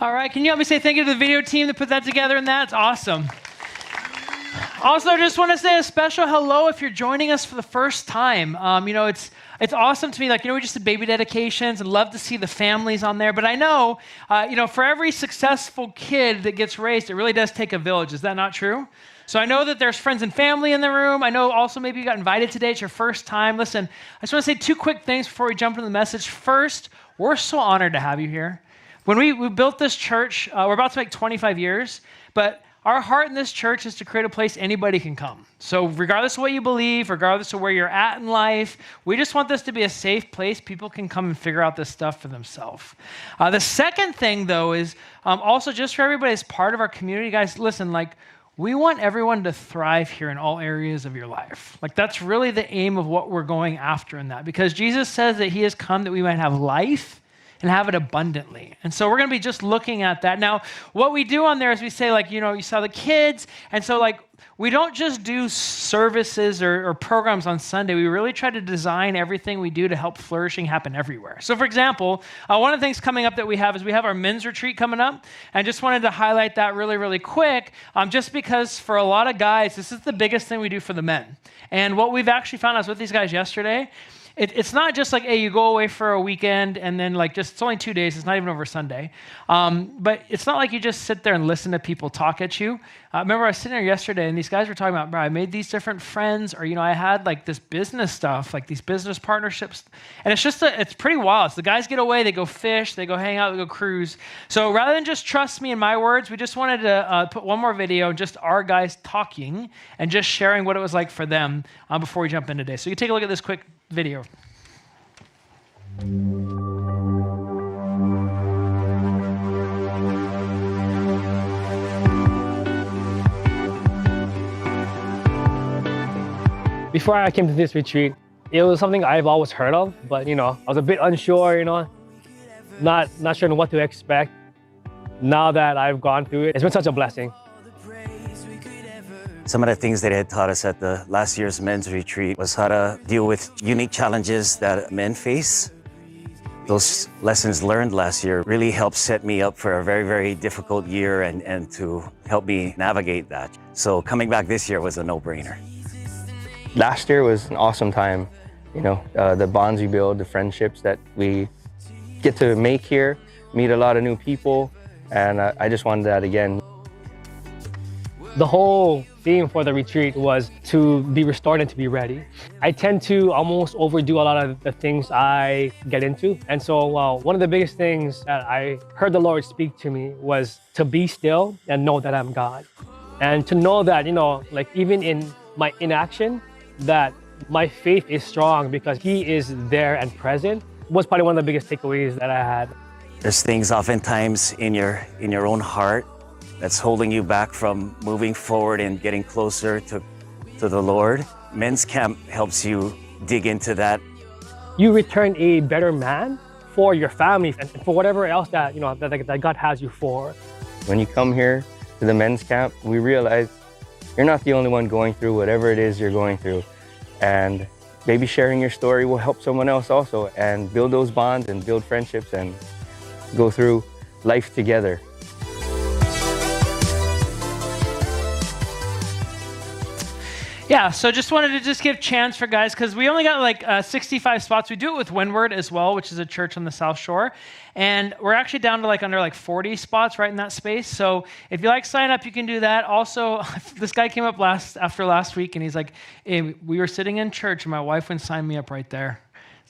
All right, can you help me say thank you to the video team that put that together and that's awesome. Also, just want to say a special hello if you're joining us for the first time. It's awesome to me. We just did baby dedications and love to see the families on there. But I know, for every successful kid that gets raised, it really does take a village. Is that not true? So I know that there's friends and family in the room. I know also maybe you got invited today. It's your first time. Listen, I just want to say two quick things before we jump into the message. First, we're so honored to have you here. When we built this church, we're about to make 25 years, but our heart in this church is to create a place anybody can come. So regardless of what you believe, regardless of where you're at in life, we just want this to be a safe place people can come and figure out this stuff for themselves. The second thing, though, is also just for everybody as part of our community. Guys, listen, we want everyone to thrive here in all areas of your life. That's really the aim of what we're going after in that, because Jesus says that he has come that we might have life and have it abundantly. And so we're going to be just looking at that. Now, what we do on there is we say, you saw the kids. And so, we don't just do services or programs on Sunday. We really try to design everything we do to help flourishing happen everywhere. So, for example, one of the things coming up that we have is we have our men's retreat coming up. And just wanted to highlight that really, really quick, just because for a lot of guys, this is the biggest thing we do for the men. And what we've actually found, I was with these guys yesterday, it's not just hey, you go away for a weekend and then it's only 2 days. It's not even over Sunday. But it's not like you just sit there and listen to people talk at you. Remember, I was sitting there yesterday and these guys were talking about, bro, I made these different friends, or, I had this business stuff, these business partnerships. And it's pretty wild. So the guys get away, they go fish, they go hang out, they go cruise. So rather than just trust me and my words, we just wanted to put one more video, just our guys talking and just sharing what it was like for them before we jump in today. So you take a look at this quick video. Before I came to this retreat, it was something I've always heard of, but I was a bit unsure, not sure what to expect. Now that I've gone through it, it's been such a blessing. Some of the things that they had taught us at the last year's men's retreat was how to deal with unique challenges that men face. Those lessons learned last year really helped set me up for a very, very difficult year and to help me navigate that. So coming back this year was a no-brainer. Last year was an awesome time. The bonds we build, the friendships that we get to make here, meet a lot of new people, and I just wanted that again. The whole theme for the retreat was to be restored and to be ready. I tend to almost overdo a lot of the things I get into. And so one of the biggest things that I heard the Lord speak to me was to be still and know that I'm God. And to know that, even in my inaction, that my faith is strong because he is there and present was probably one of the biggest takeaways that I had. There's things oftentimes in your own heart that's holding you back from moving forward and getting closer to the Lord. Men's camp helps you dig into that. You return a better man for your family and for whatever else that that God has you for. When you come here to the men's camp, we realize you're not the only one going through whatever it is you're going through. And maybe sharing your story will help someone else also and build those bonds and build friendships and go through life together. Yeah, so just wanted to give chance for guys, because we only got 65 spots. We do it with Windward as well, which is a church on the South Shore. And we're actually down to under 40 spots right in that space. So if you sign up, you can do that. Also, this guy came up after last week and he's like, hey, we were sitting in church and my wife went sign me up right there.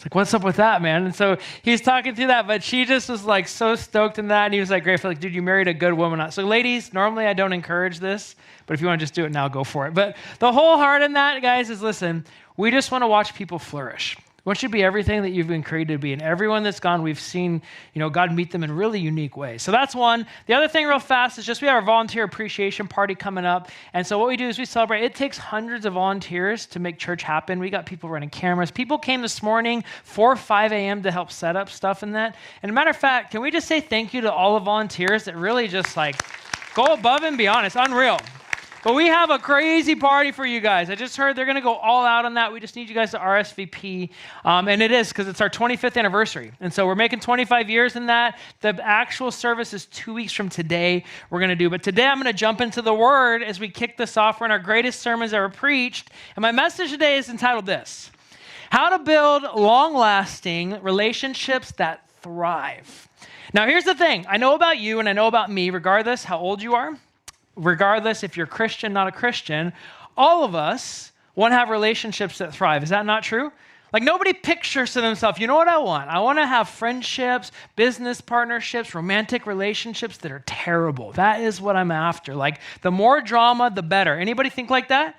It's what's up with that, man? And so he's talking through that, but she just was so stoked in that. And he was grateful, dude, you married a good woman. So ladies, normally I don't encourage this, but if you want to just do it now, go for it. But the whole heart in that, guys, is listen, we just want to watch people flourish. We want you to be everything that you've been created to be. And everyone that's gone, we've seen, God meet them in really unique ways. So that's one. The other thing real fast is just we have our volunteer appreciation party coming up. And so what we do is we celebrate. It takes hundreds of volunteers to make church happen. We got people running cameras. People came this morning, 4 or 5 a.m. to help set up stuff in that. And a matter of fact, can we just say thank you to all the volunteers that really just go above and beyond? It's unreal. But we have a crazy party for you guys. I just heard they're going to go all out on that. We just need you guys to RSVP. And it is because it's our 25th anniversary. And so we're making 25 years in that. The actual service is 2 weeks from today we're going to do. But today I'm going to jump into the Word as we kick this off. We're in our greatest sermons ever preached. And my message today is entitled this: How to Build Long-Lasting Relationships That Thrive. Now, here's the thing. I know about you and I know about me, regardless how old you are, regardless if you're Christian, not a Christian, all of us want to have relationships that thrive. Is that not true? Like nobody pictures to themselves, you know what I want? I want to have friendships, business partnerships, romantic relationships that are terrible. That is what I'm after. Like the more drama, the better. Anybody think like that?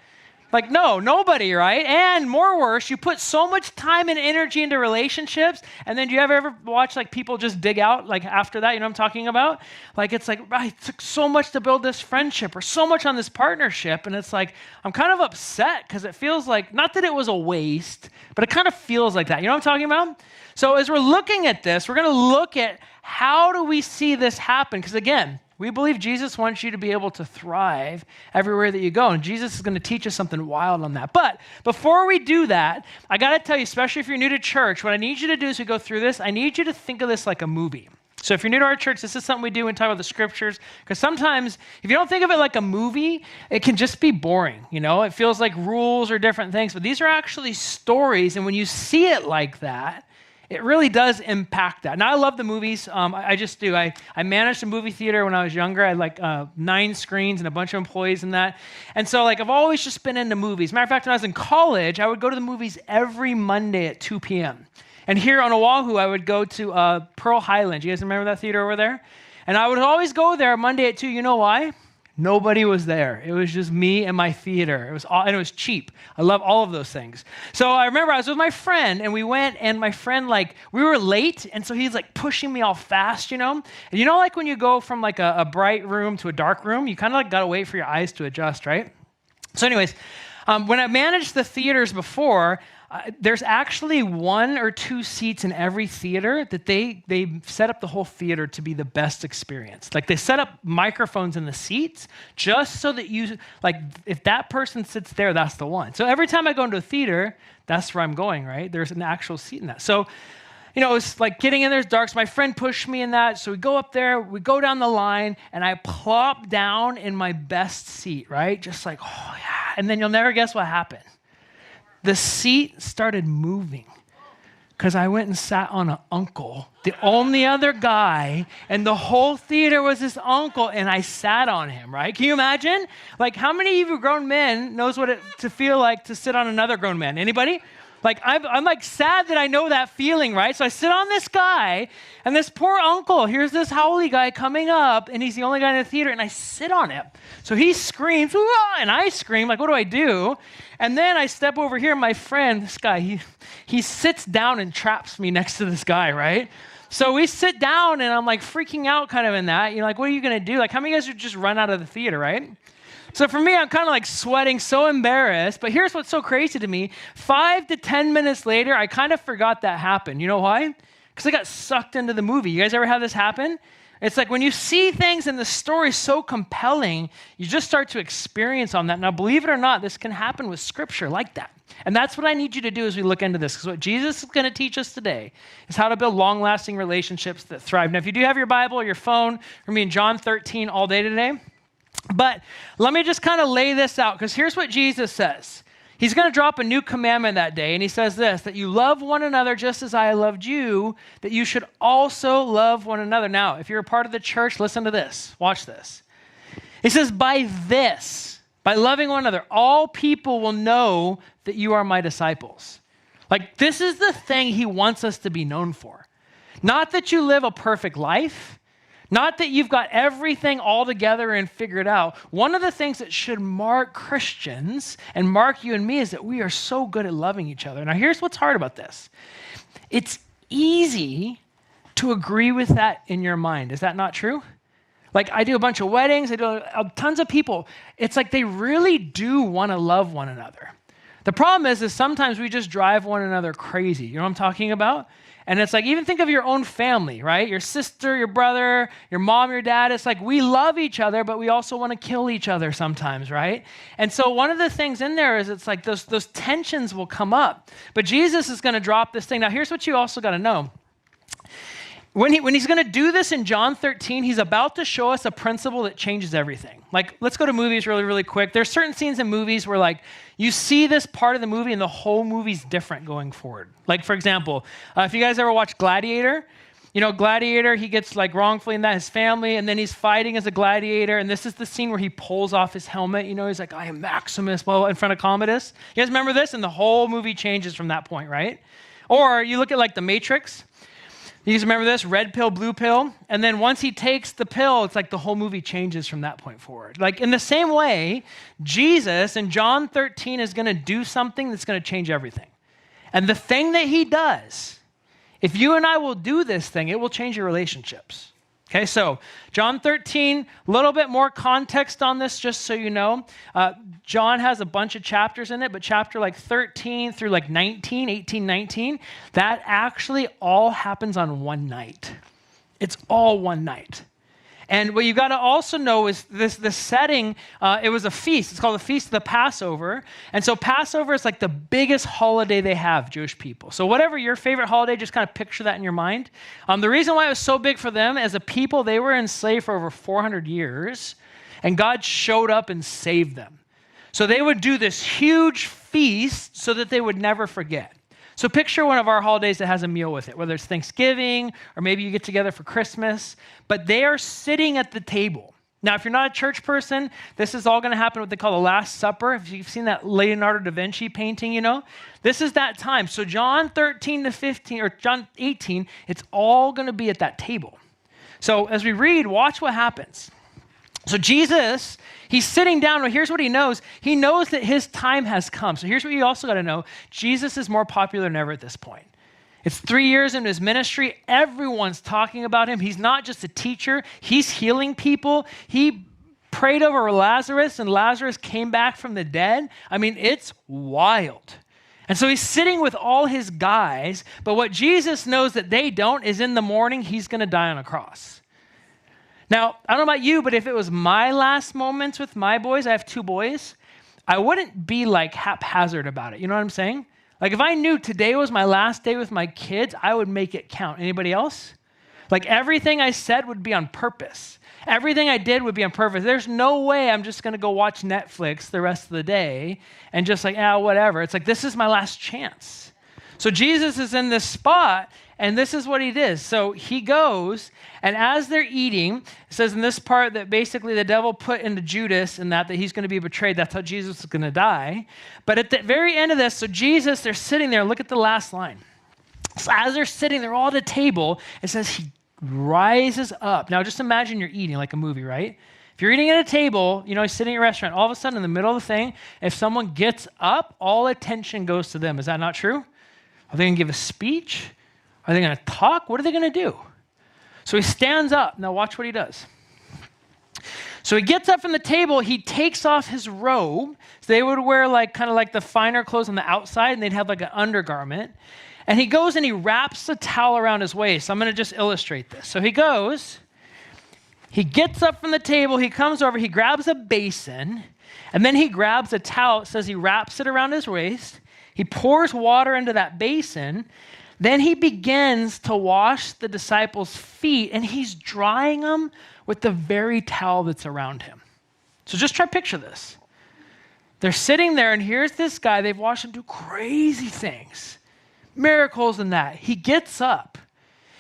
Like, no, nobody, right? And more worse, you put so much time and energy into relationships, and then do you ever watch like people just dig out like after that? You know what I'm talking about? Like, it's like, right, it took so much to build this friendship or so much on this partnership, and it's like, I'm kind of upset because it feels like, not that it was a waste, but it kind of feels like that. You know what I'm talking about? So as we're looking at this, we're going to look at how do we see this happen? Because again, we believe Jesus wants you to be able to thrive everywhere that you go. And Jesus is going to teach us something wild on that. But before we do that, I got to tell you, especially if you're new to church, what I need you to do as we go through this, I need you to think of this like a movie. So if you're new to our church, this is something we do when we talk about the scriptures. Because sometimes if you don't think of it like a movie, it can just be boring. You know, it feels like rules or different things. But these are actually stories. And when you see it like that, it really does impact that. Now, I love the movies. I just do. I managed a movie theater when I was younger. I had like 9 screens and a bunch of employees in that. And so like I've always just been into movies. Matter of fact, when I was in college, I would go to the movies every Monday at 2 p.m. And here on Oahu, I would go to Pearl Highlands. You guys remember that theater over there? And I would always go there Monday at 2. You know why? Nobody was there. It was just me and my theater. And it was cheap. I love all of those things. So I remember I was with my friend and we went, and my friend, like, we were late. And so he's like pushing me all fast, you know? And you know, like when you go from like a bright room to a dark room, you kind of like got to wait for your eyes to adjust, right? So anyways, when I managed the theaters before, there's actually 1 or 2 seats in every theater that they set up the whole theater to be the best experience. Like they set up microphones in the seats just so that you, like if that person sits there, that's the one. So every time I go into a theater, that's where I'm going, right? There's an actual seat in that. So, you know, it's like getting in there is dark. So my friend pushed me in that. So we go up there, we go down the line, and I plop down in my best seat, right? Just like, oh yeah. And then you'll never guess what happened. The seat started moving because I went and sat on an uncle, the only other guy, and the whole theater was this uncle, and I sat on him, right? Can you imagine? Like, how many of you grown men knows what it to feel like to sit on another grown man? Anybody? Like, I'm like sad that I know that feeling, right? So I sit on this guy, and this poor uncle, here's this howly guy coming up, and he's the only guy in the theater, and I sit on him. So he screams, "Wah!" And I scream, like, what do I do? And then I step over here, my friend, this guy, he sits down and traps me next to this guy, right? So we sit down, and I'm like freaking out kind of in that. You're like, what are you going to do? Like, how many of you guys would just run out of the theater, right? So for me, I'm kind of like sweating, so embarrassed. But here's what's so crazy to me. 5 to 10 minutes later, I kind of forgot that happened. You know why? Because I got sucked into the movie. You guys ever have this happen? It's like when you see things and the story's so compelling, you just start to experience on that. Now, believe it or not, this can happen with scripture like that. And that's what I need you to do as we look into this, because what Jesus is going to teach us today is how to build long-lasting relationships that thrive. Now, if you do have your Bible or your phone, we're going to be in John 13 all day today. But let me just kind of lay this out, because here's what Jesus says. He's going to drop a new commandment that day, and he says this, that you love one another just as I loved you, that you should also love one another. Now, if you're a part of the church, listen to this. Watch this. He says, by loving one another, all people will know that you are my disciples. Like, this is the thing he wants us to be known for. Not that you live a perfect life, not that you've got everything all together and figured out. One of the things that should mark Christians and mark you and me is that we are so good at loving each other. Now, here's what's hard about this. It's easy to agree with that in your mind. Is that not true? Like, I do a bunch of weddings. I do tons of people. It's like they really do want to love one another. The problem is sometimes we just drive one another crazy. You know what I'm talking about? And it's like, even think of your own family, right? Your sister, your brother, your mom, your dad. It's like we love each other, but we also want to kill each other sometimes, right? And so one of the things in there is it's like those tensions will come up. But Jesus is going to drop this thing. Now, here's what you also got to know. When he's going to do this in John 13, he's about to show us a principle that changes everything. Like, let's go to movies really, really quick. There's certain scenes in movies where, like, you see this part of the movie and the whole movie's different going forward. Like, for example, if you guys ever watch Gladiator, Gladiator, he gets, like, wrongfully in that, his family, and then he's fighting as a gladiator, and this is the scene where he pulls off his helmet. He's like, I am Maximus, blah, blah, in front of Commodus. You guys remember this? And the whole movie changes from that point, right? Or you look at, like, The Matrix. You guys remember this? Red pill, blue pill. And then once he takes the pill, it's like the whole movie changes from that point forward. Like in the same way, Jesus in John 13 is going to do something that's going to change everything. And the thing that he does, if you and I will do this thing, it will change your relationships. Okay, so John 13, a little bit more context on this, just so you know. John has a bunch of chapters in it, but chapter like 13 through like 19, 18, 19, that actually all happens on one night. It's all one night. And what you got to also know is this setting, it was a feast. It's called the Feast of the Passover. And so Passover is like the biggest holiday they have, Jewish people. So whatever your favorite holiday, just kind of picture that in your mind. The reason why it was so big for them, as a people, they were enslaved for over 400 years, and God showed up and saved them. So they would do this huge feast so that they would never forget. So picture one of our holidays that has a meal with it, whether it's Thanksgiving or maybe you get together for Christmas, but they are sitting at the table. Now, if you're not a church person, this is all going to happen what they call the Last Supper. If you've seen that Leonardo da Vinci painting, this is that time. So John 13 to 15 or John 18, it's all going to be at that table. So as we read, watch what happens. So Jesus, he's sitting down, but here's what he knows. He knows that his time has come. So here's what you also got to know. Jesus is more popular than ever at this point. It's 3 years into his ministry. Everyone's talking about him. He's not just a teacher. He's healing people. He prayed over Lazarus, and Lazarus came back from the dead. I mean, it's wild. And so he's sitting with all his guys, but what Jesus knows that they don't is in the morning, he's going to die on a cross. Now, I don't know about you, but if it was my last moments with my boys, I have 2 boys, I wouldn't be like haphazard about it. You know what I'm saying? Like if I knew today was my last day with my kids, I would make it count. Anybody else? Like everything I said would be on purpose. Everything I did would be on purpose. There's no way I'm just going to go watch Netflix the rest of the day and just like, whatever. It's like, this is my last chance. So Jesus is in this spot, and this is what he does. So he goes, and as they're eating, it says in this part that basically the devil put into Judas and that he's going to be betrayed. That's how Jesus is going to die. But at the very end of this, so Jesus, they're sitting there. Look at the last line. So as they're sitting, they're all at a table. It says he rises up. Now just imagine you're eating like a movie, right? If you're eating at a table, he's sitting at a restaurant, all of a sudden in the middle of the thing, if someone gets up, all attention goes to them. Is that not true? Are they going to give a speech? Are they going to talk? What are they going to do? So he stands up. Now watch what he does. So he gets up from the table. He takes off his robe. So they would wear kind of like the finer clothes on the outside, and they'd have like an undergarment. And he goes and he wraps a towel around his waist. I'm going to just illustrate this. So he goes, he gets up from the table. He comes over. He grabs a basin, and then he grabs a towel. It says he wraps it around his waist. He pours water into that basin. Then he begins to wash the disciples' feet, and he's drying them with the very towel that's around him. So just try to picture this. They're sitting there, and here's this guy. They've watched him do crazy things, miracles and that. He gets up.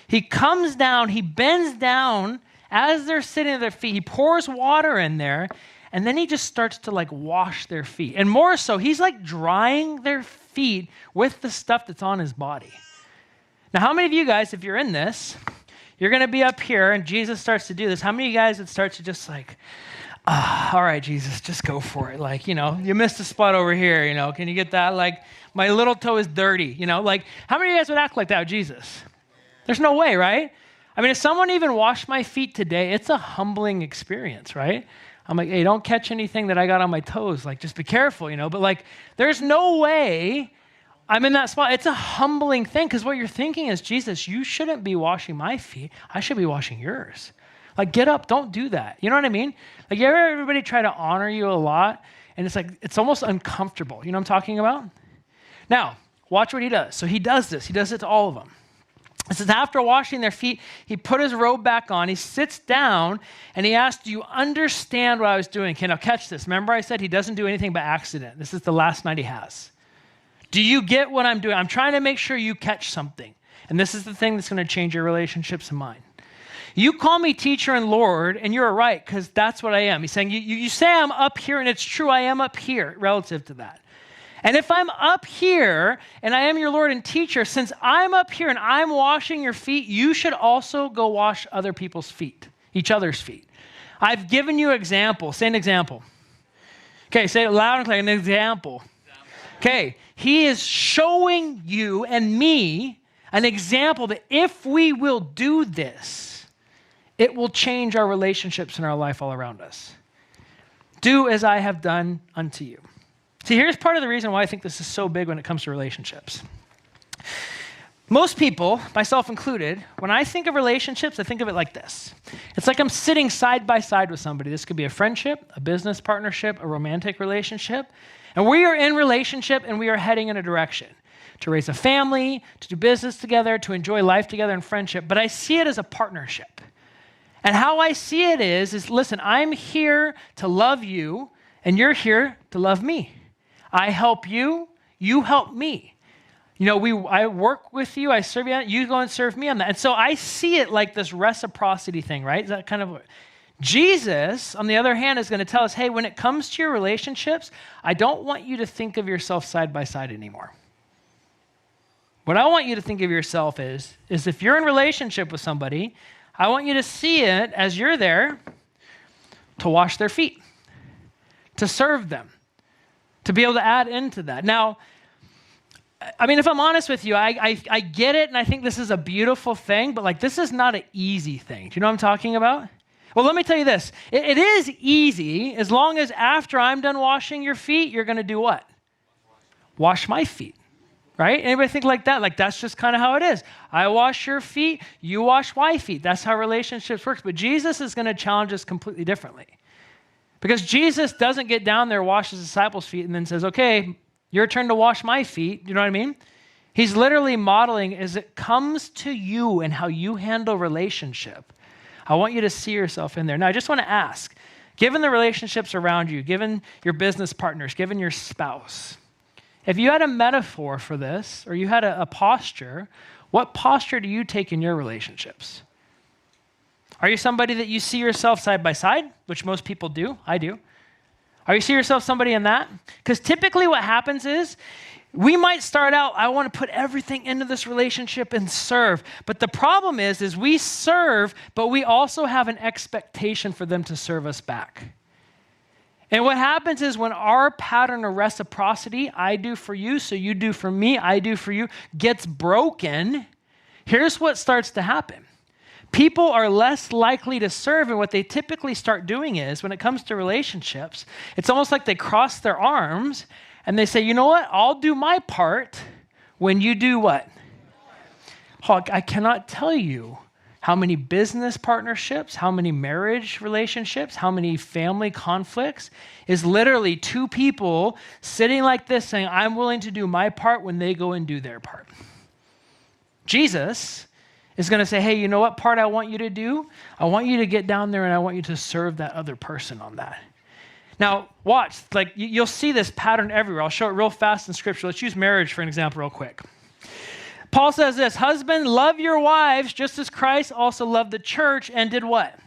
He comes down. He bends down as they're sitting at their feet. He pours water in there, and then he just starts to wash their feet. And more so, he's drying their feet with the stuff that's on his body. Now, how many of you guys, if you're in this, you're going to be up here and Jesus starts to do this. How many of you guys would start to just all right, Jesus, just go for it. You missed a spot over here, can you get that? My little toe is dirty, how many of you guys would act like that with Jesus? There's no way, right? I mean, if someone even washed my feet today, it's a humbling experience, right? I'm like, hey, don't catch anything that I got on my toes. Just be careful, But there's no way I'm in that spot. It's a humbling thing because what you're thinking is, Jesus, you shouldn't be washing my feet. I should be washing yours. Like, get up. Don't do that. You know what I mean? Like, you ever everybody try to honor you a lot, and it's like, it's almost uncomfortable. You know what I'm talking about? Now, watch what he does. So he does this. He does it to all of them. It says, after washing their feet, he put his robe back on. He sits down, and he asks, do you understand what I was doing? Okay, now catch this. Remember I said he doesn't do anything by accident. This is the last night he has. Do you get what I'm doing? I'm trying to make sure you catch something. And this is the thing that's going to change your relationships and mine. You call me teacher and Lord, and you're right, because that's what I am. He's saying, you say I'm up here, and it's true, I am up here relative to that. And if I'm up here, and I am your Lord and teacher, since I'm up here and I'm washing your feet, you should also go wash other people's feet, each other's feet. I've given you example. Say an example. Okay, say it loud and clear, an example. Okay, he is showing you and me an example that if we will do this, it will change our relationships in our life all around us. Do as I have done unto you. See, here's part of the reason why I think this is so big when it comes to relationships. Most people, myself included, when I think of relationships, I think of it like this. It's like I'm sitting side by side with somebody. This could be a friendship, a business partnership, a romantic relationship. And we are in relationship and we are heading in a direction to raise a family, to do business together, to enjoy life together in friendship. But I see it as a partnership. And how I see it is listen, I'm here to love you and you're here to love me. I help you, you help me. You know, I work with you, I serve you, you go and serve me on that. And so I see it like this reciprocity thing, right? Is that kind of what? Jesus, on the other hand, is going to tell us, hey, when it comes to your relationships, I don't want you to think of yourself side by side anymore. What I want you to think of yourself is if you're in relationship with somebody, I want you to see it as you're there to wash their feet, to serve them, to be able to add into that. Now, I mean, if I'm honest with you, I get it, and I think this is a beautiful thing, but like this is not an easy thing. Do you know what I'm talking about? Well, let me tell you this. It is easy as long as after I'm done washing your feet, you're going to do what? Wash my feet, right? Anybody think like that? Like that's just kind of how it is. I wash your feet, you wash my feet. That's how relationships work. But Jesus is going to challenge us completely differently. Because Jesus doesn't get down there, wash his disciples' feet, and then says, okay, your turn to wash my feet. You know what I mean? He's literally modeling as it comes to you and how you handle relationship. I want you to see yourself in there. Now, I just want to ask, given the relationships around you, given your business partners, given your spouse, if you had a metaphor for this, or you had a posture, what posture do you take in your relationships? Are you somebody that you see yourself side by side, which most people do? I do. Are you see yourself somebody in that? Because typically what happens is we might start out, I want to put everything into this relationship and serve. But the problem is we serve, but we also have an expectation for them to serve us back. And what happens is when our pattern of reciprocity, I do for you, so you do for me, I do for you, gets broken, here's what starts to happen. People are less likely to serve, and what they typically start doing is, when it comes to relationships, it's almost like they cross their arms, and they say, you know what, I'll do my part when you do what? Oh, I cannot tell you how many business partnerships, how many marriage relationships, how many family conflicts is literally two people sitting like this saying, I'm willing to do my part when they go and do their part. Jesus is going to say, hey, you know what part I want you to do? I want you to get down there and I want you to serve that other person on that. Now, watch, like you'll see this pattern everywhere. I'll show it real fast in scripture. Let's use marriage for an example real quick. Paul says this, husband, love your wives just as Christ also loved the church and did what?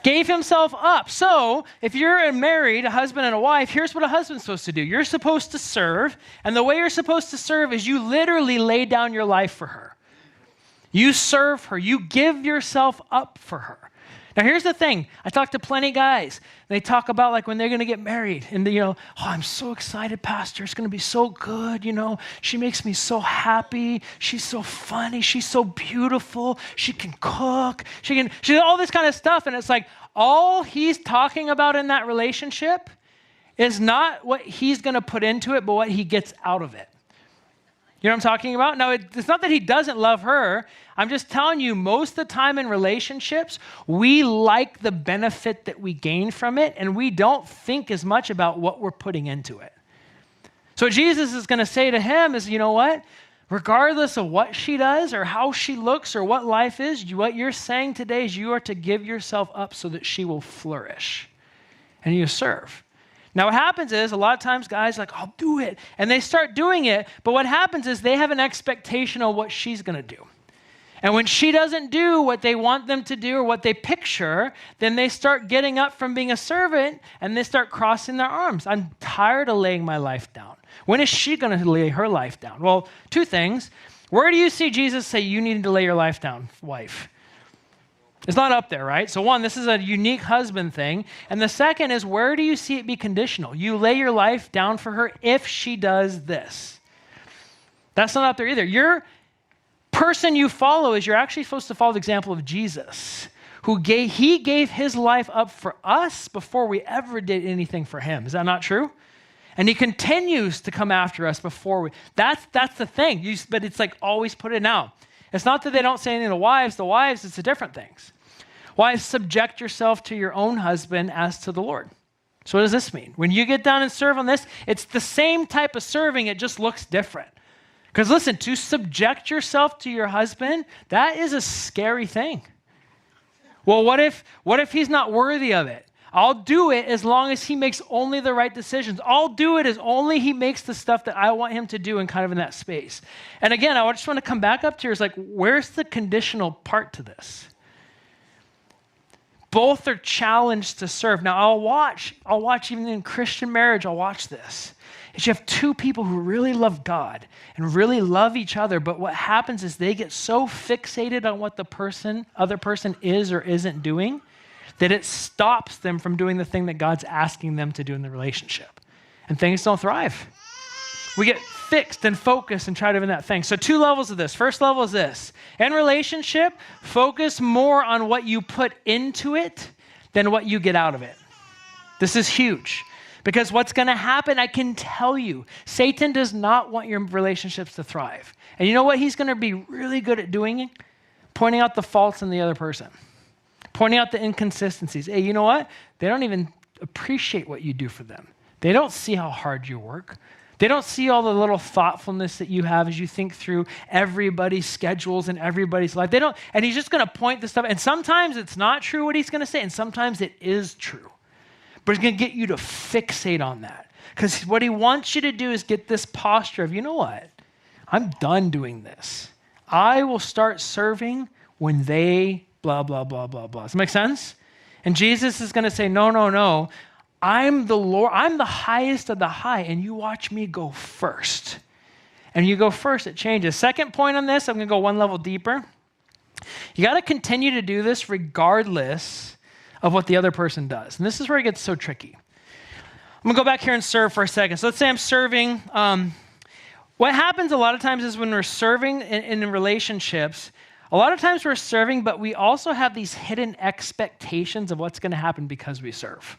Gave himself up. So if you're married, a husband and a wife, here's what a husband's supposed to do. You're supposed to serve, and the way you're supposed to serve is you literally lay down your life for her. You serve her. You give yourself up for her. Now, here's the thing. I talk to plenty of guys. They talk about like when they're going to get married. And, oh, I'm so excited, Pastor. It's going to be so good. She makes me so happy. She's so funny. She's so beautiful. She can cook. She does all this kind of stuff. And it's like all he's talking about in that relationship is not what he's going to put into it, but what he gets out of it. You know what I'm talking about? Now, it's not that he doesn't love her. I'm just telling you, most of the time in relationships, we like the benefit that we gain from it, and we don't think as much about what we're putting into it. So Jesus is going to say to him is, you know what? Regardless of what she does or how she looks or what life is, what you're saying today is you are to give yourself up so that she will flourish and you serve. Now, what happens is a lot of times guys are like, I'll do it. And they start doing it. But what happens is they have an expectation of what she's going to do. And when she doesn't do what they want them to do or what they picture, then they start getting up from being a servant and they start crossing their arms. I'm tired of laying my life down. When is she going to lay her life down? Well, two things. Where do you see Jesus say you need to lay your life down, wife? It's not up there, right? So one, this is a unique husband thing. And the second is, where do you see it be conditional? You lay your life down for her if she does this. That's not up there either. Your person you follow is you're actually supposed to follow the example of Jesus, he gave his life up for us before we ever did anything for him. Is that not true? And he continues to come after us before we. That's the thing. But it's like always put it now. It's not that they don't say anything to wives. The wives, it's the different things. Wives, subject yourself to your own husband as to the Lord. So what does this mean? When you get down and serve on this, it's the same type of serving. It just looks different. Because listen, to subject yourself to your husband, that is a scary thing. Well, what if he's not worthy of it? I'll do it as long as he makes only the right decisions. I'll do it as only he makes the stuff that I want him to do and kind of in that space. And again, I just want to come back up to here. It's like, where's the conditional part to this? Both are challenged to serve. Now, I'll watch even in Christian marriage, I'll watch this. Is you have two people who really love God and really love each other, but what happens is they get so fixated on what the other person is or isn't doing that it stops them from doing the thing that God's asking them to do in the relationship. And things don't thrive. We get fixed and focused and try to do that thing. So 2 levels of this. First level is this. In relationship, focus more on what you put into it than what you get out of it. This is huge. Because what's going to happen, I can tell you, Satan does not want your relationships to thrive. And you know what he's going to be really good at doing? Pointing out the faults in the other person. Pointing out the inconsistencies. Hey, you know what? They don't even appreciate what you do for them. They don't see how hard you work. They don't see all the little thoughtfulness that you have as you think through everybody's schedules and everybody's life. They don't, and he's just going to point this stuff. And sometimes it's not true what he's going to say, and sometimes it is true. But he's going to get you to fixate on that. Because what he wants you to do is get this posture of, you know what? I'm done doing this. I will start serving when they blah, blah, blah, blah, blah. Does that make sense? And Jesus is going to say, no, no, no. I'm the Lord. I'm the highest of the high, and you watch me go first. And you go first, it changes. Second point on this, I'm going to go one level deeper. You got to continue to do this regardless of what the other person does. And this is where it gets so tricky. I'm going to go back here and serve for a second. So let's say I'm serving. What happens a lot of times is when we're serving in relationships, a lot of times we're serving, but we also have these hidden expectations of what's going to happen because we serve.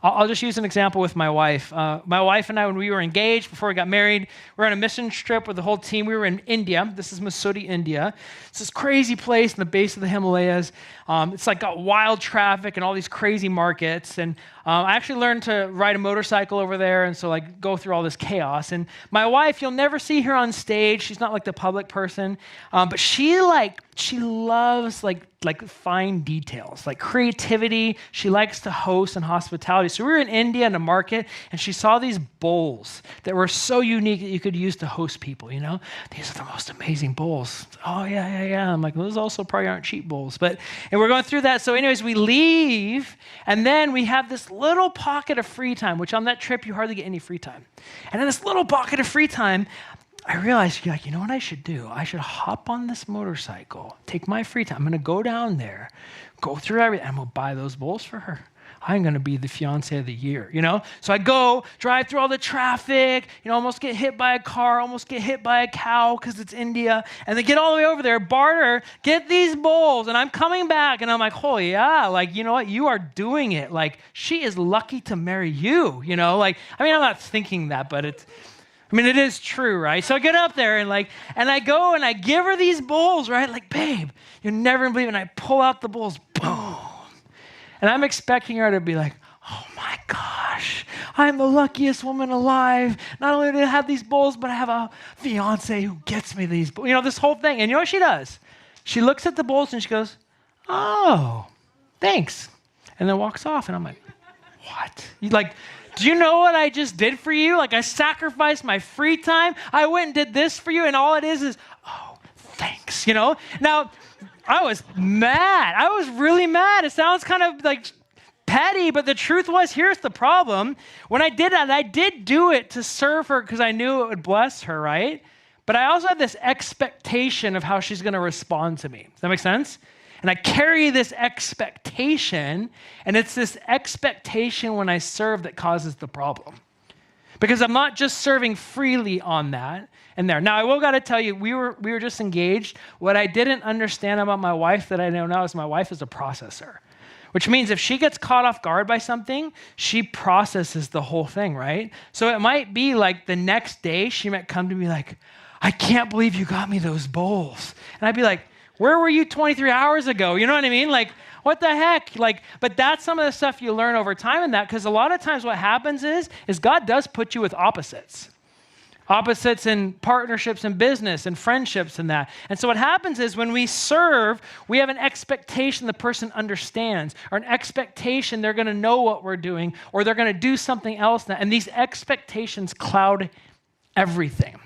I'll just use an example with my wife. My wife and I, when we were engaged, before we got married, we were on a mission trip with the whole team. We were in India. This is Mussoorie, India. It's this crazy place in the base of the Himalayas. It's like got wild traffic and all these crazy markets. And I actually learned to ride a motorcycle over there and so like go through all this chaos. And my wife, you'll never see her on stage. She's not like the public person. But she loves like fine details, like creativity. She likes to host and hospitality. So we were in India in a market, and she saw these bowls that were so unique that you could use to host people, you know? These are the most amazing bowls. Oh, yeah. I'm like, those also probably aren't cheap bowls. And we're going through that. So anyways, we leave, and then we have this little pocket of free time, which on that trip, you hardly get any free time. And in this little pocket of free time, I realized, you know what I should do? I should hop on this motorcycle, take my free time. I'm going to go down there, go through everything, and I'm going to buy those bowls for her. I'm going to be the fiance of the year, you know? So I go, drive through all the traffic, almost get hit by a car, almost get hit by a cow because it's India, and then get all the way over there, barter, get these bowls, and I'm coming back, and I'm like, oh yeah, like, you know what? You are doing it. Like, she is lucky to marry you, you know? Like, I mean, I'm not thinking that, but I mean, it is true, right? So I get up there and I go and I give her these bowls, right? Like, babe, you're never gonna believe it. And I pull out the bowls, boom. And I'm expecting her to be like, oh my gosh, I'm the luckiest woman alive. Not only do I have these bowls, but I have a fiance who gets me these bowls. You know, this whole thing. And you know what she does? She looks at the bowls and she goes, oh, thanks. And then walks off. And I'm like, what? Do you know what I just did for you? Like, I sacrificed my free time. I went and did this for you. And all it is, oh, thanks, you know? Now, I was mad. I was really mad. It sounds kind of like petty, but the truth was, here's the problem. When I did that, I did do it to serve her because I knew it would bless her, right? But I also had this expectation of how she's going to respond to me. Does that make sense? And I carry this expectation, and it's this expectation when I serve that causes the problem. Because I'm not just serving freely on that and there. Now, I will got to tell you, we were just engaged. What I didn't understand about my wife that I know now is my wife is a processor, which means if she gets caught off guard by something, she processes the whole thing, right? So it might be like the next day, she might come to me like, I can't believe you got me those bowls. And I'd be like, where were you 23 hours ago? You know what I mean? Like, what the heck? But that's some of the stuff you learn over time in that, because a lot of times what happens is God does put you with opposites. Opposites in partnerships and business and friendships and that. And so what happens is when we serve, we have an expectation the person understands, or an expectation they're going to know what we're doing, or they're going to do something else. And these expectations cloud everything.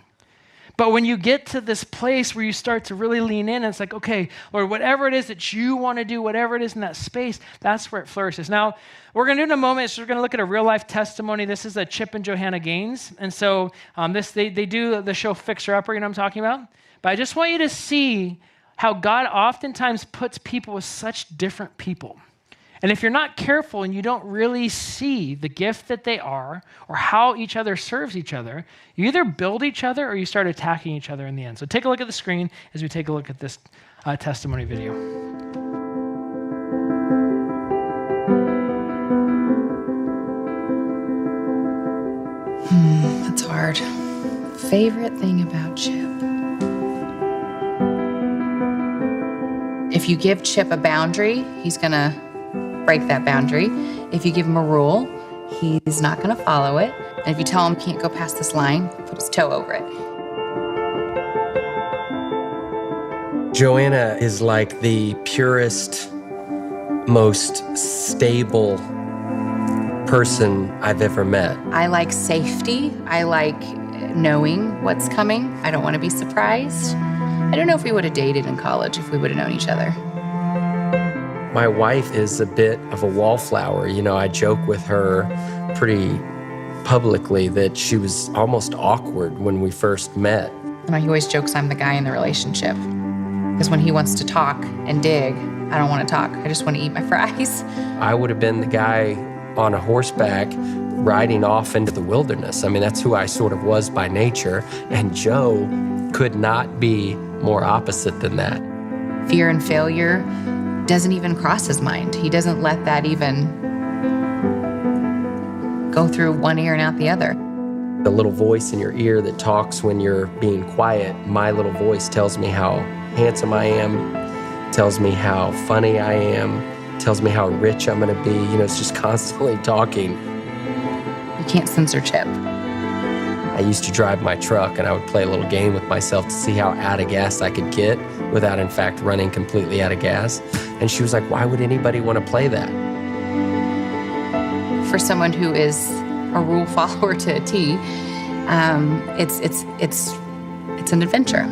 But when you get to this place where you start to really lean in, and it's like, okay, Lord, whatever it is that you want to do, whatever it is in that space, that's where it flourishes. Now, we're going to do in a moment, so we're going to look at a real life testimony. This is a Chip and Joanna Gaines. And so they do the show Fixer Upper, you know what I'm talking about? But I just want you to see how God oftentimes puts people with such different people. And if you're not careful and you don't really see the gift that they are or how each other serves each other, you either build each other or you start attacking each other in the end. So take a look at the screen as we take a look at this testimony video. That's hard. Favorite thing about Chip? If you give Chip a boundary, he's going to break that boundary. If you give him a rule, he's not going to follow it. And if you tell him he can't go past this line, put his toe over it. Joanna is like the purest, most stable person I've ever met. I like safety. I like knowing what's coming. I don't want to be surprised. I don't know if we would have dated in college if we would have known each other. My wife is a bit of a wallflower. You know, I joke with her pretty publicly that she was almost awkward when we first met. You know, he always jokes I'm the guy in the relationship. Because when he wants to talk and dig, I don't want to talk. I just want to eat my fries. I would have been the guy on a horseback riding off into the wilderness. I mean, that's who I sort of was by nature. And Joe could not be more opposite than that. Fear and failure doesn't even cross his mind. He doesn't let that even go through one ear and out the other. The little voice in your ear that talks when you're being quiet, my little voice tells me how handsome I am, tells me how funny I am, tells me how rich I'm gonna be. You know, it's just constantly talking. You can't censor Chip. I used to drive my truck and I would play a little game with myself to see how out of gas I could get without in fact running completely out of gas. And she was like, why would anybody want to play that? For someone who is a rule follower to a T, it's an adventure.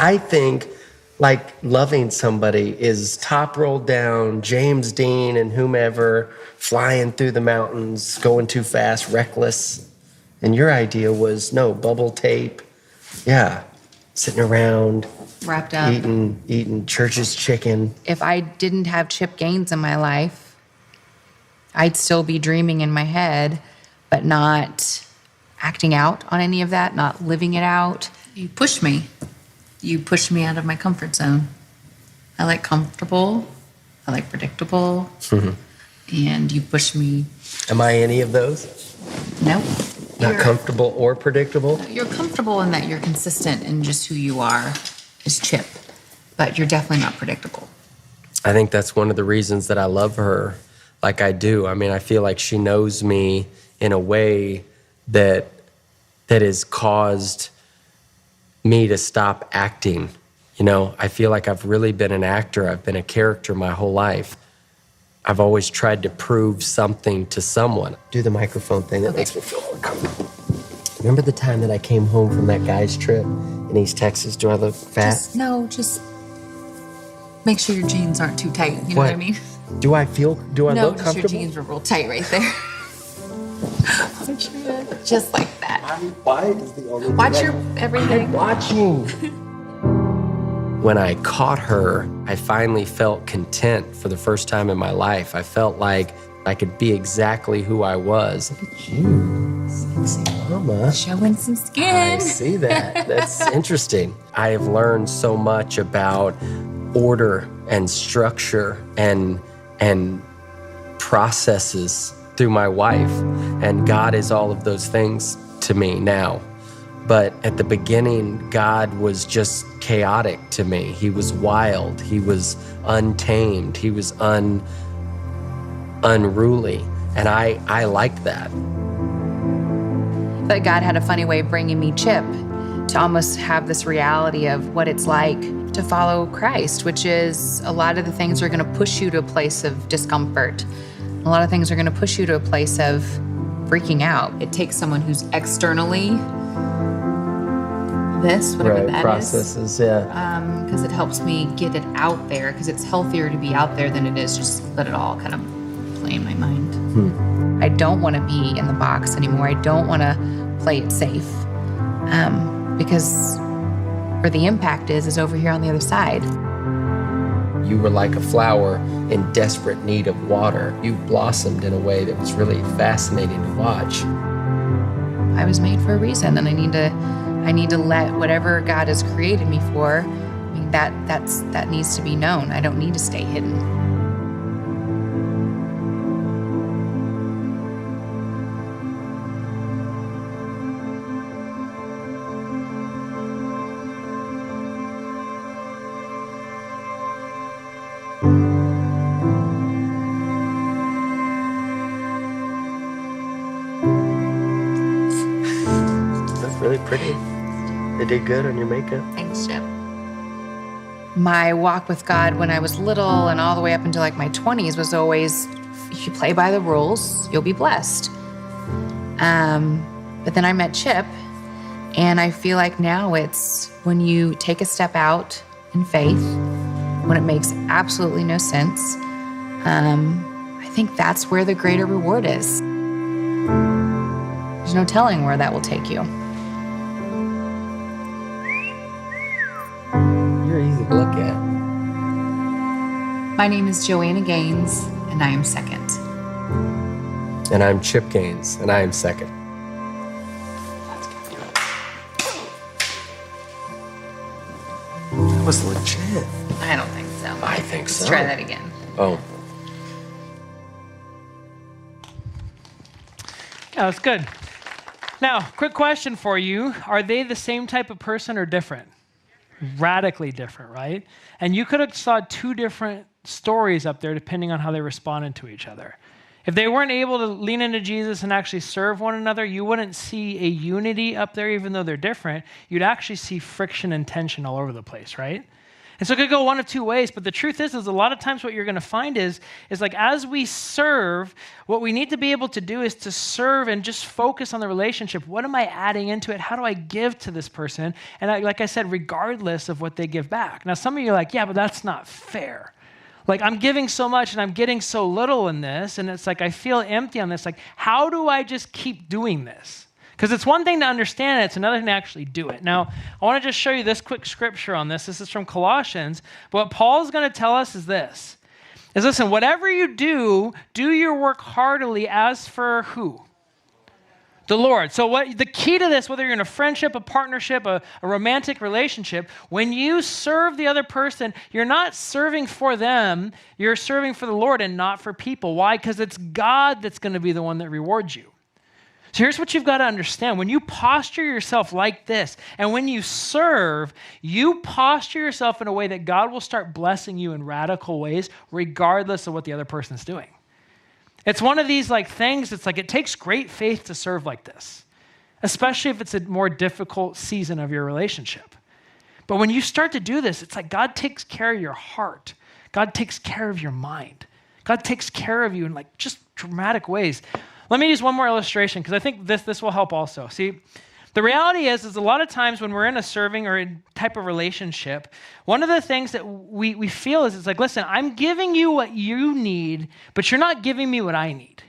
I think like loving somebody is top rolled down, James Dean and whomever, flying through the mountains, going too fast, reckless. And your idea was, no, bubble tape, yeah, sitting around, wrapped up. Eating church's chicken. If I didn't have Chip Gaines in my life, I'd still be dreaming in my head, but not acting out on any of that, not living it out. You push me. You push me out of my comfort zone. I like comfortable. I like predictable. And you push me. Am I any of those? No. Not comfortable or predictable? You're comfortable in that you're consistent in just who you are as Chip, but you're definitely not predictable. I think that's one of the reasons that I love her like I do. I mean, I feel like she knows me in a way that has caused me to stop acting. You know, I feel like I've really been an actor. I've been a character my whole life. I've always tried to prove something to someone. Do the microphone thing. That makes me feel more comfortable. Remember the time that I came home from that guy's trip in East Texas? Do I look fat? Just make sure your jeans aren't too tight. You know what I mean? Do I look comfortable? No, just your jeans are real tight right there. Just like that. Why is the only Watch your everything. I'm watching. When I caught her, I finally felt content for the first time in my life. I felt like I could be exactly who I was. Look at you, sexy mama. Showing some skin. I see that. That's interesting. I have learned so much about order and structure and processes through my wife. And God is all of those things to me now. But at the beginning, God was just chaotic to me. He was wild. He was untamed. He was unruly. And I liked that. But God had a funny way of bringing me Chip to almost have this reality of what it's like to follow Christ, which is a lot of the things are going to push you to a place of discomfort. A lot of things are going to push you to a place of freaking out. It takes someone who's externally whatever that processes, yeah. Because it helps me get it out there, because it's healthier to be out there than it is just let it all kind of play in my mind. I don't want to be in the box anymore. I don't want to play it safe, because where the impact is over here on the other side. You were like a flower in desperate need of water. You blossomed in a way that was really fascinating to watch. I was made for a reason, and I need to let whatever God has created me for, I mean, that needs to be known. I don't need to stay hidden. That's really pretty. They did good on your makeup. Thanks, Chip. My walk with God when I was little and all the way up until like my 20s was always, if you play by the rules, you'll be blessed. But then I met Chip, and I feel like now it's when you take a step out in faith, when it makes absolutely no sense, I think that's where the greater reward is. There's no telling where that will take you. You're easy to look at. My name is Joanna Gaines, and I am second. And I'm Chip Gaines, and I am second. That was legit. I don't think so. I think so. Let's try that again. Oh. Yeah, that's good. Now, quick question for you. Are they the same type of person or different? Radically different, right? And you could have saw two different stories up there depending on how they responded to each other. If they weren't able to lean into Jesus and actually serve one another, you wouldn't see a unity up there even though they're different. You'd actually see friction and tension all over the place, right? And so it could go one of two ways, but the truth is a lot of times what you're going to find is like as we serve, what we need to be able to do is to serve and just focus on the relationship. What am I adding into it? How do I give to this person? And like I said, regardless of what they give back. Now, some of you are like, yeah, but that's not fair. Like I'm giving so much and I'm getting so little in this, and it's like I feel empty on this. Like, how do I just keep doing this? Because it's one thing to understand it, it's another thing to actually do it. Now, I want to just show you this quick scripture on this. This is from Colossians. But what Paul is going to tell us is this. Is listen, whatever you do your work heartily as for who? The Lord. So what the key to this, whether you're in a friendship, a partnership, a romantic relationship, when you serve the other person, you're not serving for them, you're serving for the Lord and not for people. Why? Because it's God that's going to be the one that rewards you. So here's what you've got to understand. When you posture yourself like this, and when you serve, you posture yourself in a way that God will start blessing you in radical ways, regardless of what the other person's doing. It's one of these like things, it's like it takes great faith to serve like this, especially if it's a more difficult season of your relationship. But when you start to do this, it's like God takes care of your heart. God takes care of your mind. God takes care of you in like just dramatic ways. Let me use one more illustration because I think this will help also. See, the reality is a lot of times when we're in a serving or a type of relationship, one of the things that we feel is it's like, listen, I'm giving you what you need, but you're not giving me what I need.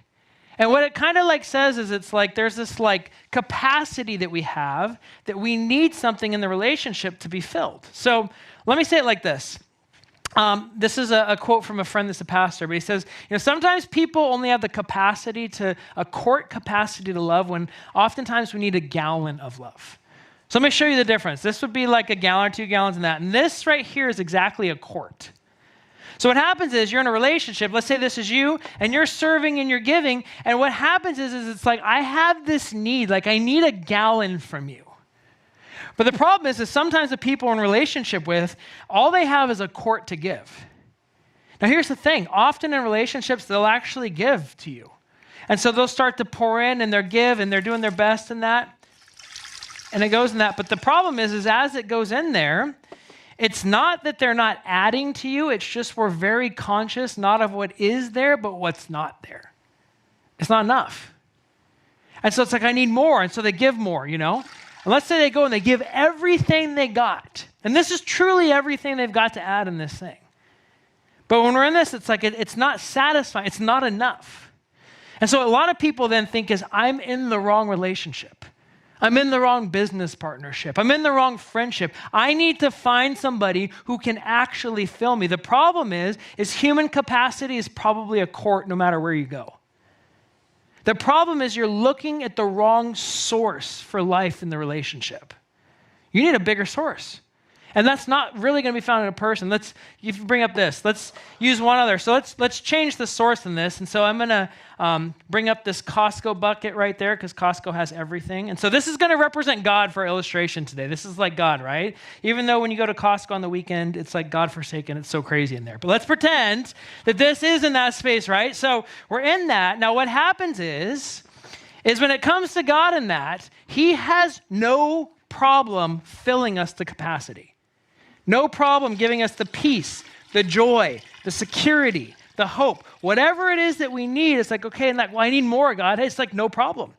And what it kind of like says is it's like there's this like capacity that we have that we need something in the relationship to be filled. So let me say it like this. This is a quote from a friend that's a pastor, but he says, sometimes people only have the capacity a quart capacity to love when oftentimes we need a gallon of love. So let me show you the difference. This would be like a gallon or 2 gallons in that. And this right here is exactly a quart. So what happens is you're in a relationship. Let's say this is you and you're serving and you're giving. And what happens is it's like, I have this need, like I need a gallon from you. But the problem is sometimes the people in relationship with, all they have is a quart to give. Now here's the thing. Often in relationships, they'll actually give to you. And so they'll start to pour in and they'll give and they're doing their best in that. And it goes in that. But the problem is as it goes in there, it's not that they're not adding to you. It's just we're very conscious not of what is there, but what's not there. It's not enough. And so it's like, I need more. And so they give more, And let's say they go and they give everything they got. And this is truly everything they've got to add in this thing. But when we're in this, it's like it's not satisfying. It's not enough. And so a lot of people then think is I'm in the wrong relationship. I'm in the wrong business partnership. I'm in the wrong friendship. I need to find somebody who can actually fill me. The problem is human capacity is probably a quart no matter where you go. The problem is you're looking at the wrong source for life in the relationship. You need a bigger source. And that's not really going to be found in a person. You bring up this. Let's use one other. So let's change the source in this. And so I'm going to bring up this Costco bucket right there because Costco has everything. And so this is going to represent God for illustration today. This is like God, right? Even though when you go to Costco on the weekend, it's like God forsaken. It's so crazy in there. But let's pretend that this is in that space, right? So we're in that. Now what happens is when it comes to God in that, he has no problem filling us to capacity. No problem giving us the peace, the joy, the security, the hope. Whatever it is that we need, it's like, okay, and like, well, I need more, God. It's like, no problem.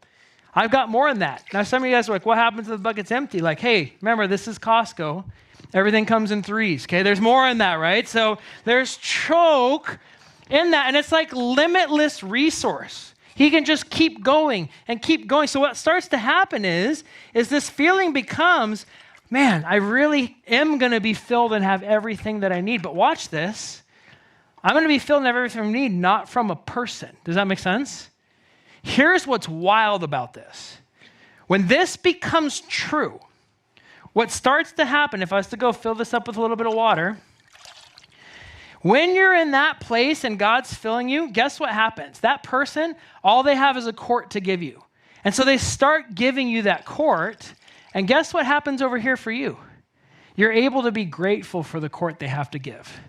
I've got more than that. Now, some of you guys are like, what happens if the bucket's empty? Like, hey, remember, this is Costco. Everything comes in threes, okay? There's more in that, right? So there's choke in that, and it's like limitless resource. He can just keep going and keep going. So what starts to happen is this feeling becomes, man, I really am going to be filled and have everything that I need. But watch this. I'm going to be filled and have everything I need, not from a person. Does that make sense? Here's what's wild about this. When this becomes true, what starts to happen, if I was to go fill this up with a little bit of water, when you're in that place and God's filling you, guess what happens? That person, all they have is a quart to give you. And so they start giving you that quart. And guess what happens over here for you? You're able to be grateful for the quart they have to give.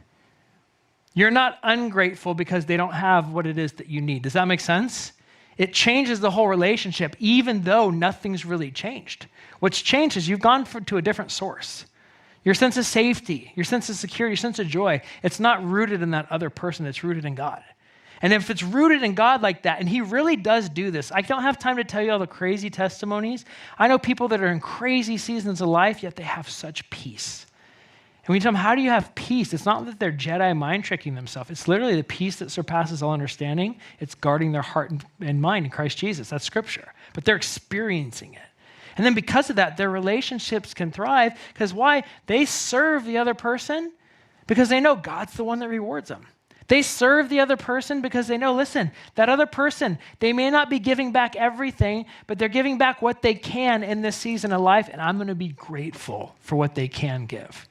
You're not ungrateful because they don't have what it is that you need. Does that make sense? It changes the whole relationship, even though nothing's really changed. What's changed is you've gone to a different source. Your sense of safety, your sense of security, your sense of joy, it's not rooted in that other person, it's rooted in God. And if it's rooted in God like that, and he really does do this, I don't have time to tell you all the crazy testimonies. I know people that are in crazy seasons of life, yet they have such peace. And we tell them, how do you have peace? It's not that they're Jedi mind tricking themselves. It's literally the peace that surpasses all understanding. It's guarding their heart and mind in Christ Jesus. That's scripture. But they're experiencing it. And then because of that, their relationships can thrive. Because why? They serve the other person because they know God's the one that rewards them. They serve the other person because they know, listen, that other person, they may not be giving back everything, but they're giving back what they can in this season of life, and I'm going to be grateful for what they can give.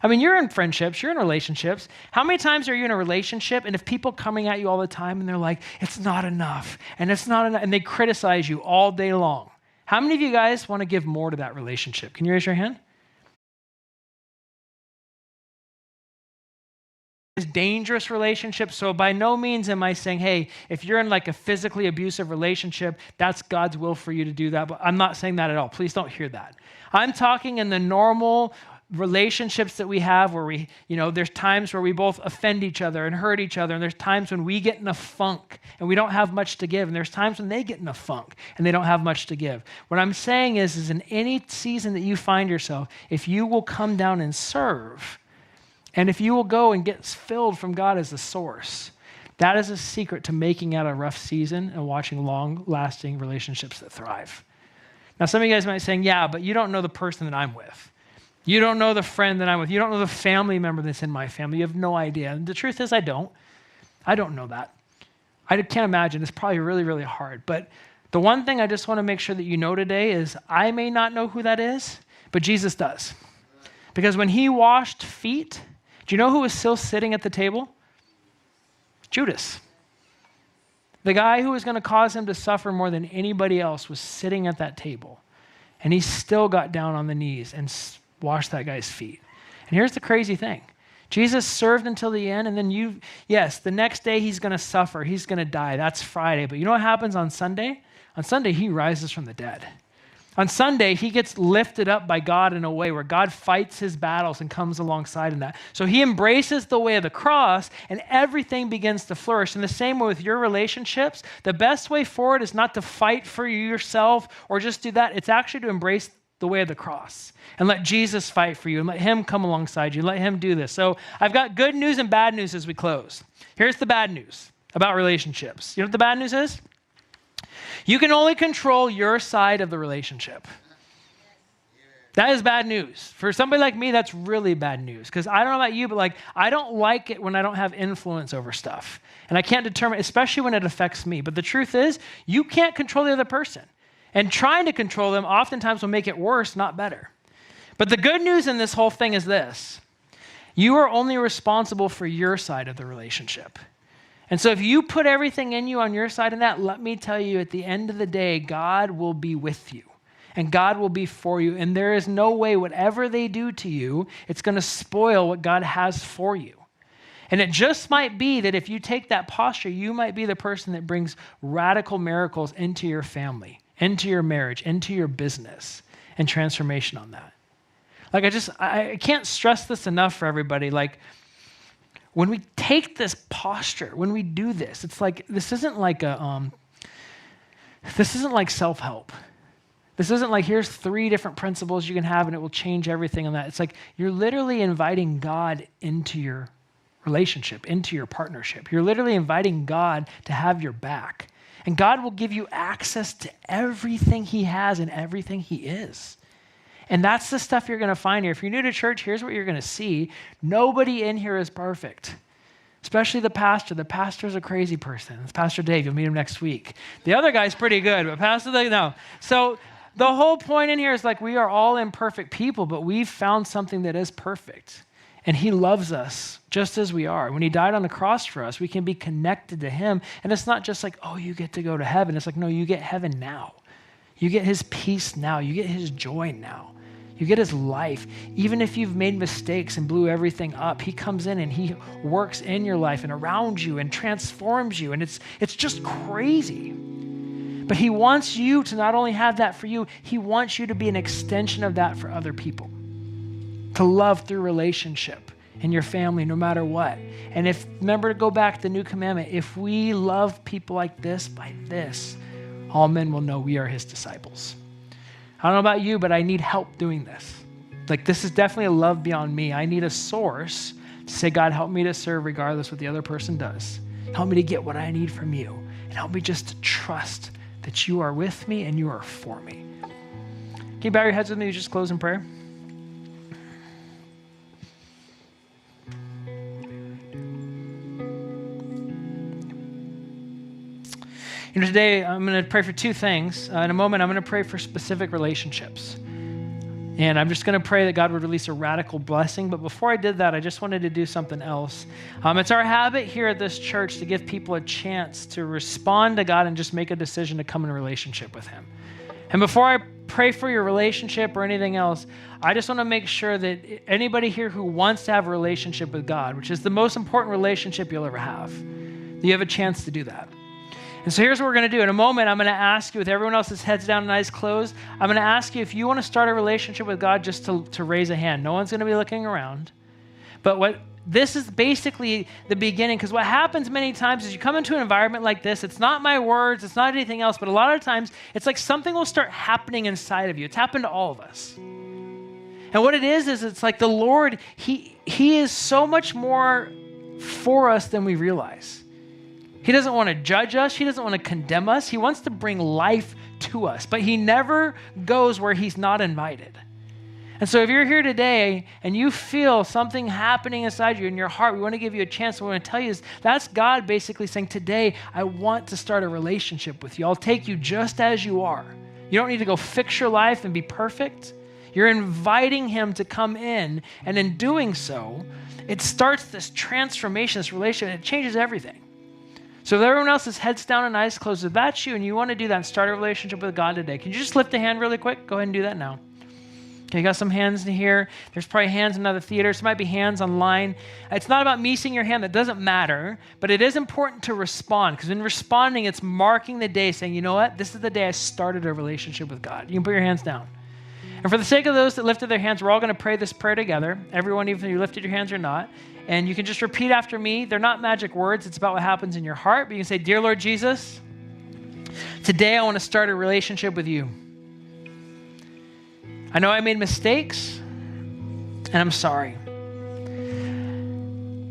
I mean, you're in friendships, you're in relationships. How many times are you in a relationship and if people coming at you all the time and they're like, it's not enough, and it's not enough, and they criticize you all day long? How many of you guys want to give more to that relationship? Can you raise your hand? Dangerous relationships. So by no means am I saying, hey, if you're in like a physically abusive relationship, that's God's will for you to do that. But I'm not saying that at all. Please don't hear that. I'm talking in the normal relationships that we have where we, there's times where we both offend each other and hurt each other. And there's times when we get in a funk and we don't have much to give. And there's times when they get in a funk and they don't have much to give. What I'm saying is in any season that you find yourself, if you will come down and serve, and if you will go and get filled from God as the source, that is a secret to making out a rough season and watching long-lasting relationships that thrive. Now, some of you guys might be saying, yeah, but you don't know the person that I'm with. You don't know the friend that I'm with. You don't know the family member that's in my family. You have no idea. And the truth is, I don't know that. I can't imagine. It's probably really, really hard. But the one thing I just want to make sure that you know today is I may not know who that is, but Jesus does. Because when he washed feet, do you know who was still sitting at the table? Judas. The guy who was going to cause him to suffer more than anybody else was sitting at that table. And he still got down on the knees and washed that guy's feet. And here's the crazy thing. Jesus served until the end, and then the next day he's going to suffer. He's going to die. That's Friday. But you know what happens on Sunday? On Sunday, he rises from the dead. On Sunday, he gets lifted up by God in a way where God fights his battles and comes alongside in that. So he embraces the way of the cross and everything begins to flourish. In the same way with your relationships, the best way forward is not to fight for yourself or just do that. It's actually to embrace the way of the cross and let Jesus fight for you and let him come alongside you, let him do this. So I've got good news and bad news as we close. Here's the bad news about relationships. You know what the bad news is? You can only control your side of the relationship. That is bad news. For somebody like me, that's really bad news. Because I don't know about you, but I don't like it when I don't have influence over stuff. And I can't determine, especially when it affects me. But the truth is, you can't control the other person. And trying to control them oftentimes will make it worse, not better. But the good news in this whole thing is this. You are only responsible for your side of the relationship. And so if you put everything in you on your side of that, let me tell you, at the end of the day, God will be with you. And God will be for you. And there is no way, whatever they do to you, it's going to spoil what God has for you. And it just might be that if you take that posture, you might be the person that brings radical miracles into your family, into your marriage, into your business, and transformation on that. I can't stress this enough for everybody. When we take this posture, when we do this, it's like, this isn't like self-help. This isn't like, here's 3 different principles you can have and it will change everything on that. It's like, you're literally inviting God into your relationship, into your partnership. You're literally inviting God to have your back. And God will give you access to everything he has and everything he is. And that's the stuff you're going to find here. If you're new to church, here's what you're going to see. Nobody in here is perfect, especially the pastor. The pastor's a crazy person. It's Pastor Dave. You'll meet him next week. The other guy's pretty good, but Pastor Dave, no. So the whole point in here is we are all imperfect people, but we've found something that is perfect. And he loves us just as we are. When he died on the cross for us, we can be connected to him. And it's not just oh, you get to go to heaven. It's no, you get heaven now. You get his peace now. You get his joy now. You get his life. Even if you've made mistakes and blew everything up, he comes in and he works in your life and around you and transforms you. And it's just crazy. But he wants you to not only have that for you, he wants you to be an extension of that for other people. To love through relationship in your family, no matter what. And remember to go back to the new commandment, if we love people like this, by this, all men will know we are his disciples. I don't know about you, but I need help doing this. Like, this is definitely a love beyond me. I need a source to say, God, help me to serve regardless what the other person does. Help me to get what I need from you. And help me just to trust that you are with me and you are for me. Can you bow your heads with me? Just close in prayer. You know, today I'm going to pray for two things. In a moment, I'm going to pray for specific relationships. And I'm just going to pray that God would release a radical blessing. But before I did that, I just wanted to do something else. It's our habit here at this church to give people a chance to respond to God and just make a decision to come in a relationship with him. And before I pray for your relationship or anything else, I just want to make sure that anybody here who wants to have a relationship with God, which is the most important relationship you'll ever have, that you have a chance to do that. And so here's what we're going to do. In a moment, I'm going to ask you, with everyone else's heads down and eyes closed, I'm going to ask you if you want to start a relationship with God just to raise a hand. No one's going to be looking around. But this is basically the beginning, because what happens many times is you come into an environment like this, it's not my words, it's not anything else, but a lot of times it's like something will start happening inside of you. It's happened to all of us. And what it is it's like the Lord, he is so much more for us than we realize. He doesn't want to judge us. He doesn't want to condemn us. He wants to bring life to us, but he never goes where he's not invited. And so if you're here today and you feel something happening inside you in your heart, we want to give you a chance. What we want to tell you is that's God basically saying, today, I want to start a relationship with you. I'll take you just as you are. You don't need to go fix your life and be perfect. You're inviting him to come in, and in doing so, it starts this transformation, this relationship. It changes everything. So if everyone else's heads down and eyes closed, if that's you and you want to do that and start a relationship with God today, can you just lift a hand really quick? Go ahead and do that now. Okay, you got some hands in here. There's probably hands in other theaters. There might be hands online. It's not about me seeing your hand. That doesn't matter. But it is important to respond, because in responding, it's marking the day saying, you know what? This is the day I started a relationship with God. You can put your hands down. And for the sake of those that lifted their hands, we're all going to pray this prayer together. Everyone, even if you lifted your hands or not. And you can just repeat after me. They're not magic words. It's about what happens in your heart. But you can say, Dear Lord Jesus, today I want to start a relationship with you. I know I made mistakes, and I'm sorry.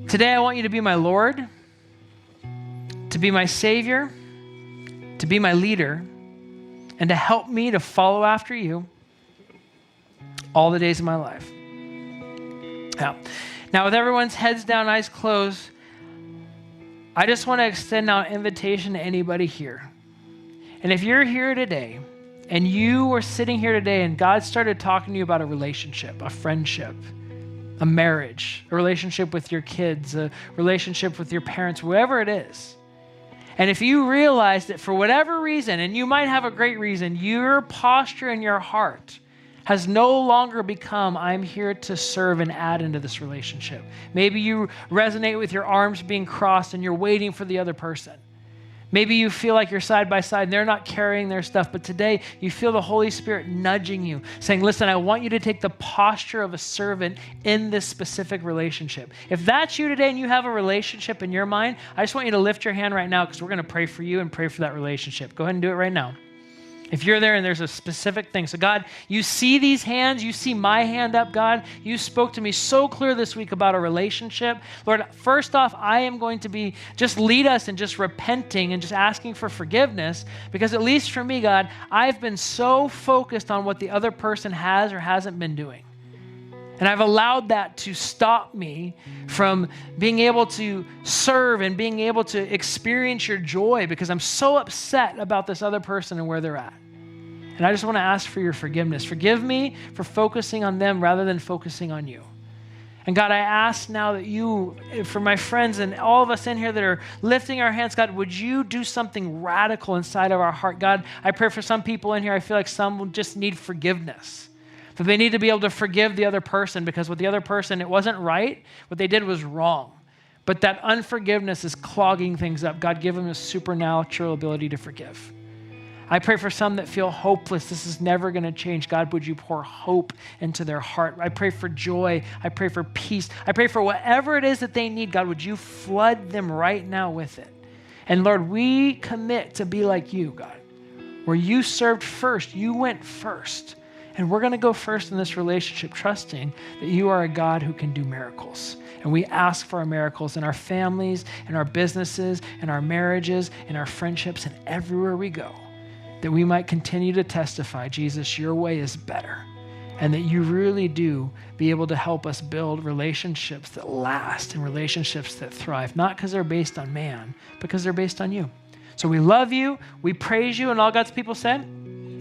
Today I want you to be my Lord, to be my Savior, to be my leader, and to help me to follow after you all the days of my life. Now, with everyone's heads down, eyes closed, I just want to extend now an invitation to anybody here. And if you're here today, and you were sitting here today and God started talking to you about a relationship, a friendship, a marriage, a relationship with your kids, a relationship with your parents, whoever it is. And if you realize that for whatever reason, and you might have a great reason, your posture in your heart has no longer become, I'm here to serve and add into this relationship. Maybe you resonate with your arms being crossed and you're waiting for the other person. Maybe you feel like you're side by side and they're not carrying their stuff, but today you feel the Holy Spirit nudging you, saying, listen, I want you to take the posture of a servant in this specific relationship. If that's you today and you have a relationship in your mind, I just want you to lift your hand right now, because we're going to pray for you and pray for that relationship. Go ahead and do it right now. If you're there and there's a specific thing. So God, you see these hands, you see my hand up, God. You spoke to me so clear this week about a relationship. Lord, first off, I am going to be, just lead us in just repenting and just asking for forgiveness, because at least for me, God, I've been so focused on what the other person has or hasn't been doing. And I've allowed that to stop me from being able to serve and being able to experience your joy, because I'm so upset about this other person and where they're at. And I just want to ask for your forgiveness. Forgive me for focusing on them rather than focusing on you. And God, I ask now that you, for my friends and all of us in here that are lifting our hands, God, would you do something radical inside of our heart? God, I pray for some people in here, I feel like some will just need forgiveness. That they need to be able to forgive the other person, because with the other person, it wasn't right. What they did was wrong. But that unforgiveness is clogging things up. God, give them a supernatural ability to forgive. I pray for some that feel hopeless. This is never going to change. God, would you pour hope into their heart? I pray for joy. I pray for peace. I pray for whatever it is that they need. God, would you flood them right now with it? And Lord, we commit to be like you, God, where you served first. You went first. And we're going to go first in this relationship, trusting that you are a God who can do miracles. And we ask for our miracles in our families, in our businesses, in our marriages, in our friendships, and everywhere we go, that we might continue to testify, Jesus, your way is better. And that you really do be able to help us build relationships that last and relationships that thrive, not because they're based on man, because they're based on you. So we love you, we praise you, and all God's people said,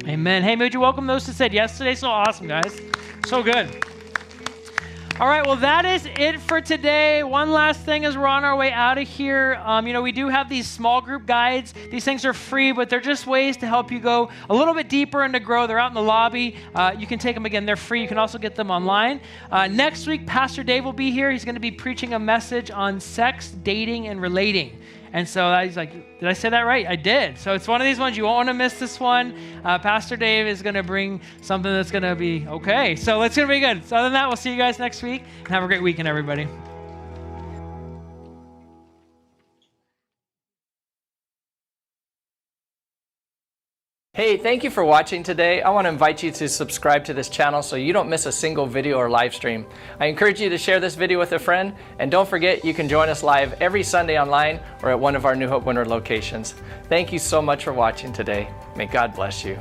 amen. Hey, would you welcome those who said yes today? So awesome, guys. So good. All right, well, that is it for today. One last thing as we're on our way out of here. We do have these small group guides. These things are free, but they're just ways to help you go a little bit deeper and to grow. They're out in the lobby. You can take them again. They're free. You can also get them online. Next week, Pastor Dave will be here. He's going to be preaching a message on sex, dating, and relating. And so he's like, did I say that right? I did. So it's one of these ones, you won't want to miss this one. Pastor Dave is going to bring something that's going to be okay. So it's going to be good. So other than that, we'll see you guys next week. And have a great weekend, everybody. Hey, thank you for watching today. I want to invite you to subscribe to this channel so you don't miss a single video or live stream. I encourage you to share this video with a friend, and don't forget you can join us live every Sunday online or at one of our New Hope Winter locations. Thank you so much for watching today. May God bless you.